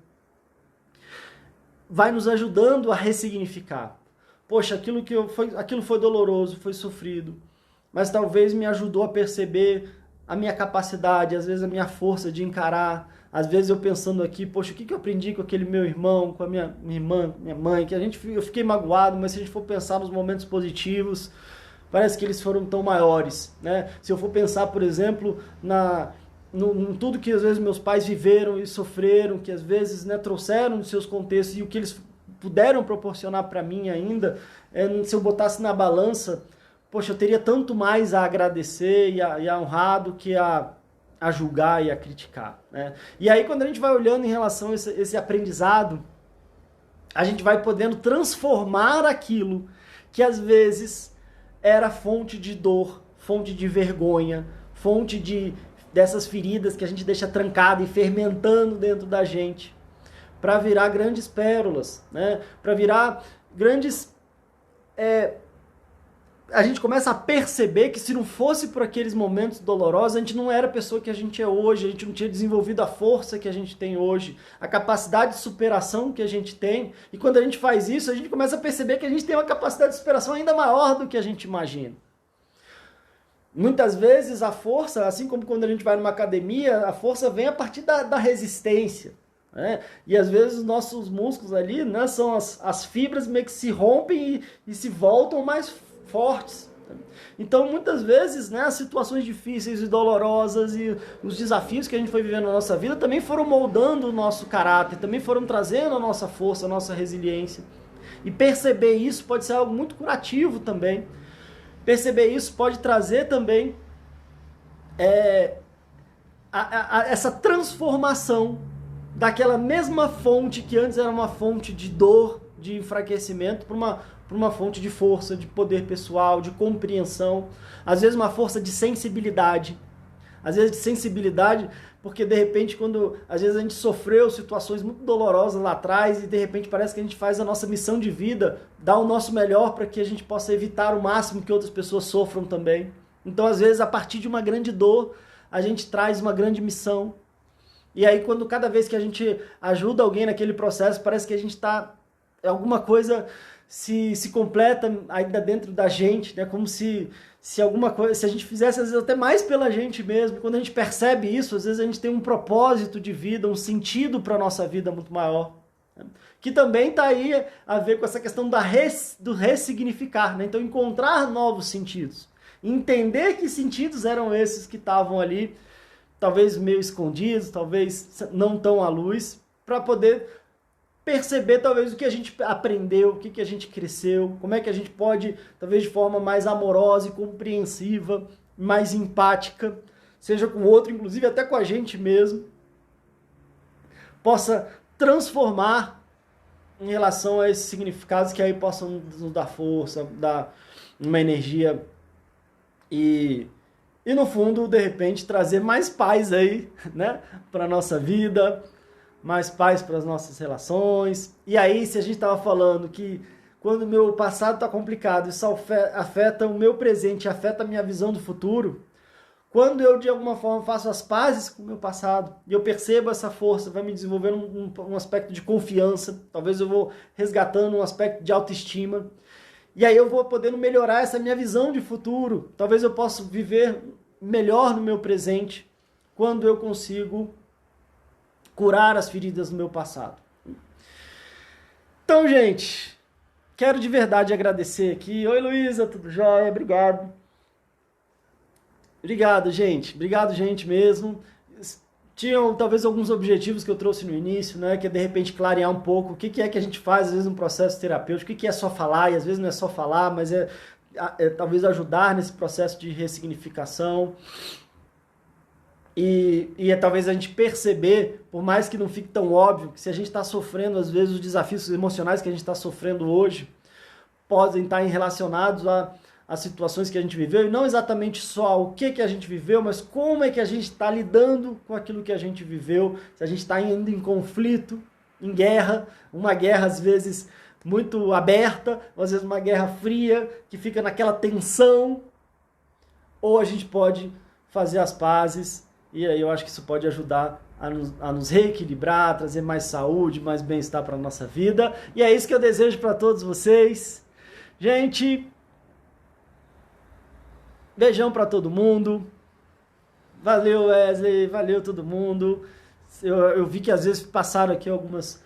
vai nos ajudando a ressignificar. Poxa, aquilo foi doloroso, foi sofrido, mas talvez me ajudou a perceber a minha capacidade, às vezes a minha força de encarar. Às vezes eu pensando aqui, poxa, o que eu aprendi com aquele meu irmão, com a minha irmã, minha mãe, que eu fiquei magoado, mas se a gente for pensar nos momentos positivos, parece que eles foram tão maiores, né? Se eu for pensar, por exemplo, em tudo que às vezes meus pais viveram e sofreram, que às vezes, né, trouxeram dos seus contextos e o que eles puderam proporcionar para mim ainda, se eu botasse na balança, poxa, eu teria tanto mais a agradecer e a honrar do que a julgar e a criticar, né? E aí quando a gente vai olhando em relação a esse aprendizado, a gente vai podendo transformar aquilo que às vezes era fonte de dor, fonte de vergonha, fonte dessas feridas que a gente deixa trancada e fermentando dentro da gente, para virar grandes pérolas, né? Para virar grandes... A gente começa a perceber que se não fosse por aqueles momentos dolorosos, a gente não era a pessoa que a gente é hoje, a gente não tinha desenvolvido a força que a gente tem hoje, a capacidade de superação que a gente tem. E quando a gente faz isso, a gente começa a perceber que a gente tem uma capacidade de superação ainda maior do que a gente imagina. Muitas vezes a força, assim como quando a gente vai numa academia, a força vem a partir da resistência, né? E às vezes os nossos músculos ali, né, são as fibras meio que se rompem e se voltam mais fortes. Então muitas vezes, né, as situações difíceis e dolorosas e os desafios que a gente foi vivendo na nossa vida também foram moldando o nosso caráter, também foram trazendo a nossa força, a nossa resiliência. E perceber isso pode ser algo muito curativo também. Perceber isso pode trazer também essa transformação daquela mesma fonte que antes era uma fonte de dor, de enfraquecimento, para uma fonte de força, de poder pessoal, de compreensão, às vezes uma força de sensibilidade. Às vezes de sensibilidade, porque de repente às vezes a gente sofreu situações muito dolorosas lá atrás e de repente parece que a gente faz a nossa missão de vida, dá o nosso melhor para que a gente possa evitar o máximo que outras pessoas sofram também. Então às vezes a partir de uma grande dor, a gente traz uma grande missão. E aí cada vez que a gente ajuda alguém naquele processo, parece que a gente está, alguma coisa se completa ainda dentro da gente, né? Como se alguma coisa, se a gente fizesse às vezes até mais pela gente mesmo. Quando a gente percebe isso, às vezes a gente tem um propósito de vida, um sentido para a nossa vida muito maior, né? Que também está aí a ver com essa questão do ressignificar, né? Então encontrar novos sentidos, entender que sentidos eram esses que estavam ali, talvez meio escondidos, talvez não tão à luz, para poder perceber talvez o que a gente aprendeu, o que a gente cresceu, como é que a gente pode, talvez de forma mais amorosa e compreensiva, mais empática, seja com o outro, inclusive até com a gente mesmo, possa transformar em relação a esses significados que aí possam nos dar força, dar uma energia e no fundo, de repente, trazer mais paz aí, né, para a nossa vida, mais paz para as nossas relações. E aí, se a gente estava falando que quando o meu passado está complicado, isso afeta o meu presente, afeta a minha visão do futuro, quando eu, de alguma forma, faço as pazes com o meu passado e eu percebo essa força, vai me desenvolvendo um aspecto de confiança, talvez eu vou resgatando um aspecto de autoestima, e aí eu vou podendo melhorar essa minha visão de futuro. Talvez eu possa viver melhor no meu presente quando eu consigo curar as feridas do meu passado. Então, gente, quero de verdade agradecer aqui. Oi, Luísa, tudo jóia? Obrigado. Obrigado, gente. Obrigado, gente, mesmo. Tinham talvez alguns objetivos que eu trouxe no início, né? Que é de repente clarear um pouco o que é que a gente faz, às vezes, no processo terapêutico, o que é só falar, e às vezes não é só falar, mas é talvez ajudar nesse processo de ressignificação. E é talvez a gente perceber, por mais que não fique tão óbvio, que se a gente está sofrendo, às vezes, os desafios emocionais que a gente está sofrendo hoje podem estar relacionados a situações que a gente viveu, e não exatamente só o que a gente viveu, mas como é que a gente está lidando com aquilo que a gente viveu, se a gente está indo em conflito, em guerra, uma guerra às vezes muito aberta, ou às vezes uma guerra fria, que fica naquela tensão, ou a gente pode fazer as pazes, e aí eu acho que isso pode ajudar a nos reequilibrar, trazer mais saúde, mais bem-estar para a nossa vida, e é isso que eu desejo para todos vocês. Gente, beijão para todo mundo. Valeu, Wesley. Valeu todo mundo. Eu vi que às vezes passaram aqui algumas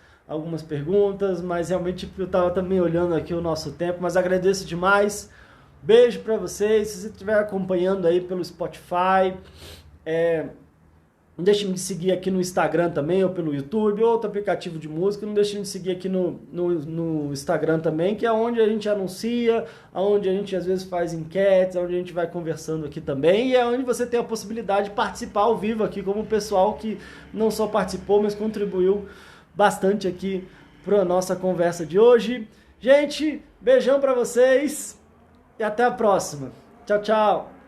perguntas, mas realmente eu estava também olhando aqui o nosso tempo, mas agradeço demais. Beijo para vocês. Se você estiver acompanhando aí pelo Spotify, não deixem de seguir aqui no Instagram também, ou pelo YouTube, ou outro aplicativo de música. Não deixem de seguir aqui no Instagram também, que é onde a gente anuncia, onde a gente às vezes faz enquetes, onde a gente vai conversando aqui também, e é onde você tem a possibilidade de participar ao vivo aqui, como o pessoal que não só participou, mas contribuiu bastante aqui para a nossa conversa de hoje. Gente, beijão para vocês e até a próxima. Tchau, tchau!